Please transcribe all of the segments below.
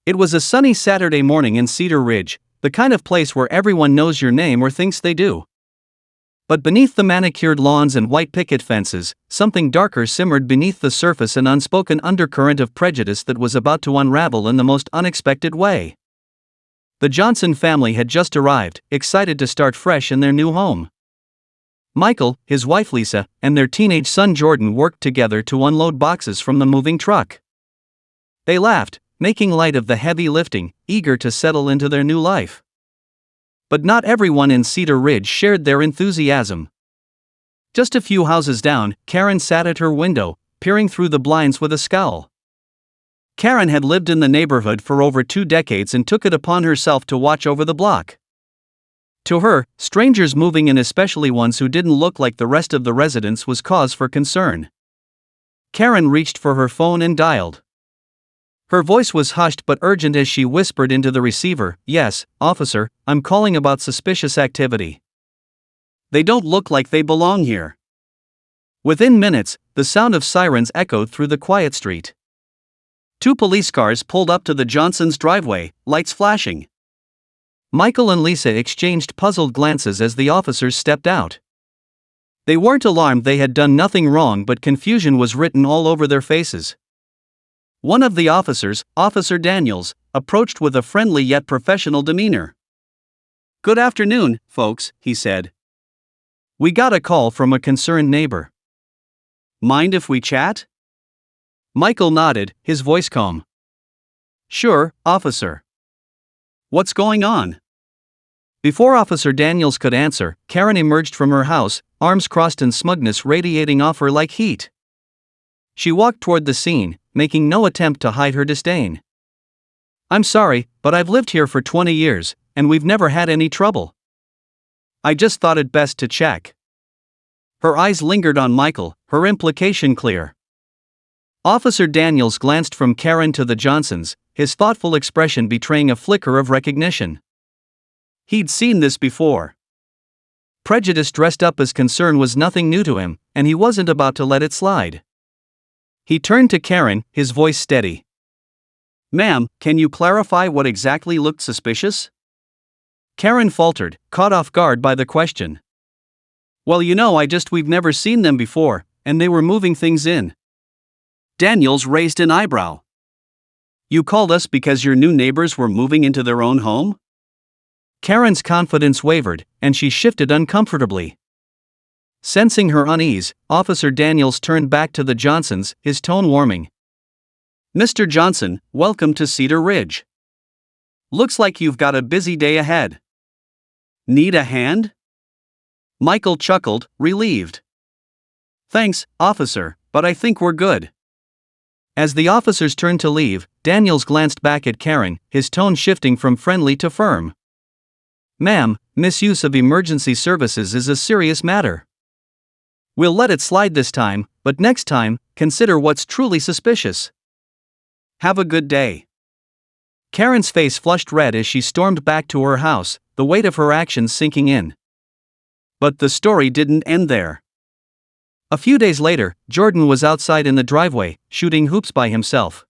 It was a sunny Saturday morning in Cedar Ridge, the kind of place where everyone knows your name or thinks they do. But beneath the manicured lawns and white picket fences, something darker simmered beneath the surface, an unspoken undercurrent of prejudice that was about to unravel in the most unexpected way. The Johnson family had just arrived, excited to start fresh in their new home. Michael, his wife Lisa, and their teenage son Jordan worked together to unload boxes from the moving truck. They laughed, making light of the heavy lifting, eager to settle into their new life. But not everyone in Cedar Ridge shared their enthusiasm. Just a few houses down, Karen sat at her window, peering through the blinds with a scowl. Karen had lived in the neighborhood for over 2 decades and took it upon herself to watch over the block. To her, strangers moving in, especially ones who didn't look like the rest of the residents, was cause for concern. Karen reached for her phone and dialed. Her voice was hushed but urgent as she whispered into the receiver, "Yes, officer, I'm calling about suspicious activity. They don't look like they belong here." Within minutes, the sound of sirens echoed through the quiet street. 2 police cars pulled up to the Johnsons' driveway, lights flashing. Michael and Lisa exchanged puzzled glances as the officers stepped out. They weren't alarmed, they had done nothing wrong, but confusion was written all over their faces. One of the officers, Officer Daniels, approached with a friendly yet professional demeanor. "Good afternoon, folks," he said. "We got a call from a concerned neighbor. Mind if we chat?" Michael nodded, his voice calm. "Sure, officer. What's going on?" Before Officer Daniels could answer, Karen emerged from her house, arms crossed and smugness radiating off her like heat. She walked toward the scene, making no attempt to hide her disdain. "I'm sorry, but I've lived here for 20 years, and we've never had any trouble. I just thought it best to check." Her eyes lingered on Michael, her implication clear. Officer Daniels glanced from Karen to the Johnsons, his thoughtful expression betraying a flicker of recognition. He'd seen this before. Prejudice dressed up as concern was nothing new to him, and he wasn't about to let it slide. He turned to Karen, his voice steady. "Ma'am, can you clarify what exactly looked suspicious?" Karen faltered, caught off guard by the question. "Well, we've never seen them before, and they were moving things in." Daniels raised an eyebrow. "You called us because your new neighbors were moving into their own home?" Karen's confidence wavered, and she shifted uncomfortably. Sensing her unease, Officer Daniels turned back to the Johnsons, his tone warming. "Mr. Johnson, welcome to Cedar Ridge. Looks like you've got a busy day ahead. Need a hand?" Michael chuckled, relieved. "Thanks, officer, but I think we're good." As the officers turned to leave, Daniels glanced back at Karen, his tone shifting from friendly to firm. "Ma'am, misuse of emergency services is a serious matter. We'll let it slide this time, but next time, consider what's truly suspicious. Have a good day." Karen's face flushed red as she stormed back to her house, the weight of her actions sinking in. But the story didn't end there. A few days later, Jordan was outside in the driveway, shooting hoops by himself.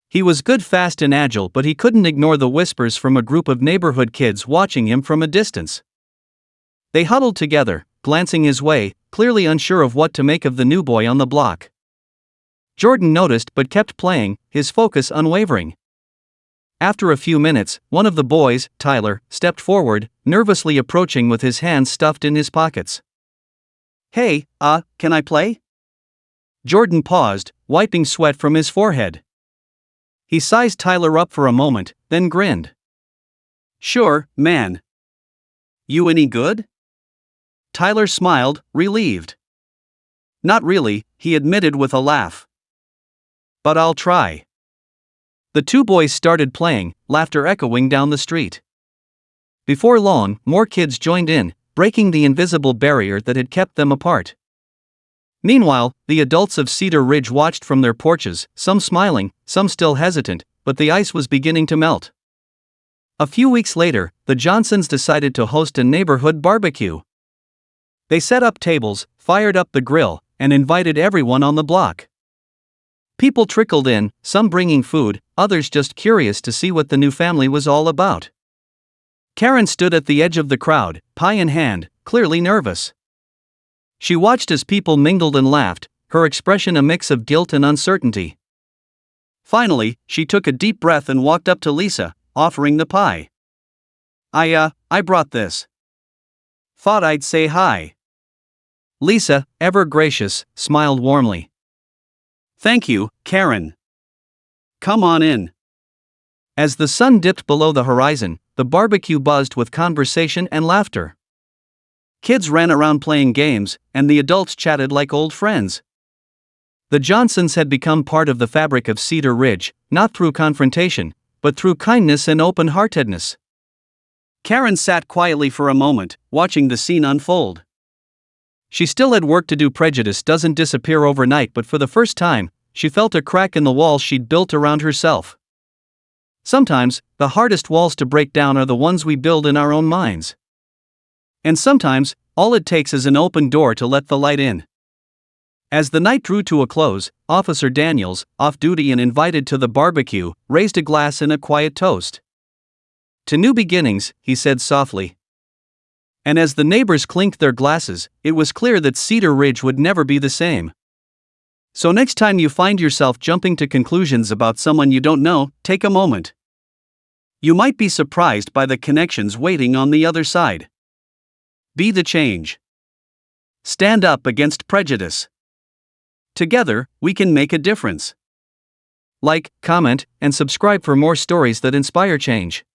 He was good, fast and agile, but he couldn't ignore the whispers from a group of neighborhood kids watching him from a distance. They huddled together, glancing his way, clearly unsure of what to make of the new boy on the block. Jordan noticed but kept playing, his focus unwavering. After a few minutes, one of the boys, Tyler, stepped forward, nervously approaching with his hands stuffed in his pockets. "Hey, can I play?" Jordan paused, wiping sweat from his forehead. He sized Tyler up for a moment, then grinned. "Sure, man. You any good?" Tyler smiled, relieved. "Not really," he admitted with a laugh. "But I'll try." The 2 boys started playing, laughter echoing down the street. Before long, more kids joined in, breaking the invisible barrier that had kept them apart. Meanwhile, the adults of Cedar Ridge watched from their porches, some smiling, some still hesitant, but the ice was beginning to melt. A few weeks later, the Johnsons decided to host a neighborhood barbecue. They set up tables, fired up the grill, and invited everyone on the block. People trickled in, some bringing food, others just curious to see what the new family was all about. Karen stood at the edge of the crowd, pie in hand, clearly nervous. She watched as people mingled and laughed, her expression a mix of guilt and uncertainty. Finally, she took a deep breath and walked up to Lisa, offering the pie. I brought this. Thought I'd say hi. Lisa, ever gracious, smiled warmly. Thank you, Karen. Come on in. As the sun dipped below the horizon, the barbecue buzzed with conversation and laughter. Kids ran around playing games, and the adults chatted like old friends. The Johnsons had become part of the fabric of Cedar Ridge, not through confrontation, but through kindness and open-heartedness. Karen sat quietly for a moment, watching the scene unfold. She still had work to do. Prejudice doesn't disappear overnight, but for the first time, she felt a crack in the wall she'd built around herself. Sometimes, the hardest walls to break down are the ones we build in our own minds. And sometimes, all it takes is an open door to let the light in. As the night drew to a close, Officer Daniels, off duty and invited to the barbecue, raised a glass in a quiet toast. To new beginnings, he said softly. And as the neighbors clinked their glasses, it was clear that Cedar Ridge would never be the same. So next time you find yourself jumping to conclusions about someone you don't know, take a moment. You might be surprised by the connections waiting on the other side. Be the change. Stand up against prejudice. Together, we can make a difference. Like, comment, and subscribe for more stories that inspire change.